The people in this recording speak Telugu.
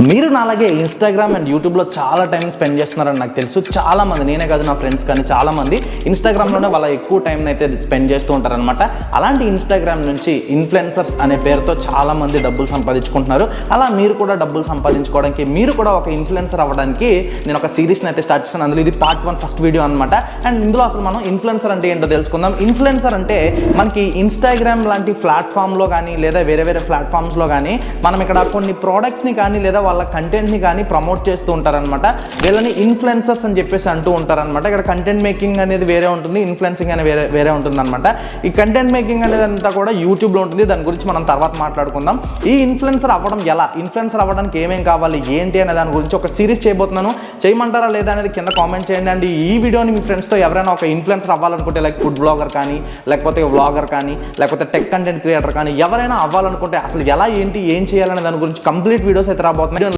మీరు నాలాగే ఇన్స్టాగ్రామ్ అండ్ యూట్యూబ్లో చాలా టైం స్పెండ్ చేస్తున్నారని నాకు తెలుసు. చాలామంది, నేనే కాదు నా ఫ్రెండ్స్ కానీ చాలామంది ఇన్స్టాగ్రామ్లోనే వాళ్ళ ఎక్కువ టైం అయితే స్పెండ్ చేస్తూ ఉంటారనమాట. అలాంటి ఇన్స్టాగ్రామ్ నుంచి ఇన్ఫ్లుయెన్సర్స్ అనే పేరుతో చాలామంది డబ్బులు సంపాదించుకుంటున్నారు. అలా మీరు కూడా డబ్బులు సంపాదించుకోవడానికి, మీరు కూడా ఒక ఇన్ఫ్లుయెన్సర్ అవ్వడానికి నేను ఒక సిరీస్ని అయితే స్టార్ట్ చేశాను. అందులో ఇది పార్ట్ 1 ఫస్ట్ వీడియో అనమాట. అండ్ ఇందులో అసలు మనం ఇన్ఫ్లుయెన్సర్ అంటే ఏంటో తెలుసుకుందాం. ఇన్ఫ్లుయెన్సర్ అంటే మనకి ఇన్స్టాగ్రామ్ లాంటి ప్లాట్ఫామ్లో కానీ లేదా వేరే వేరే ప్లాట్ఫామ్స్లో కానీ మనం ఇక్కడ కొన్ని ప్రోడక్ట్స్ని కానీ లేదా వాళ్ళ కంటెంట్ని కానీ ప్రమోట్ చేస్తూ ఉంటారనమాట. వీళ్ళని ఇన్ఫ్లుయెన్సర్స్ అని చెప్పేసి అంటూ ఉంటారనమాట. ఇక్కడ కంటెంట్ మేకింగ్ అనేది వేరే ఉంటుంది, ఇన్ఫ్లుయెన్సింగ్ అనేది వేరే ఉంటుంది అనమాట. ఈ కంటెంట్ మేకింగ్ అనేది అంతా కూడా యూట్యూబ్లో ఉంటుంది. దాని గురించి మనం తర్వాత మాట్లాడుకుందాం. ఈ ఇన్ఫ్లుయెన్సర్ అవ్వడం ఎలా, ఇన్ఫ్లుయెన్సర్ అవ్వడానికి ఏమేం కావాలి ఏంటి అనే దాని గురించి ఒక సిరీస్ చేయబోతున్నాను. చేయమంటారా లేదా అనేది కింద కామెంట్ చేయండి. అండ్ ఈ వీడియోని మీ ఫ్రెండ్స్తో ఎవరైనా ఒక ఇన్ఫ్లుయెన్సర్ అవ్వాలనుకుంటే, లైక్ ఫుడ్ బ్లాగర్ కానీ, లేకపోతే వ్లాగర్ కానీ, లేకపోతే టెక్ కంటెంట్ క్రియేటర్ కానీ, ఎవరైనా అవ్వాలనుకుంటే అసలు ఎలా ఏంటి ఏం చేయాలనే దాని గురించి కంప్లీట్ వీడియోస్ అయితే రాబోతున్నాయి.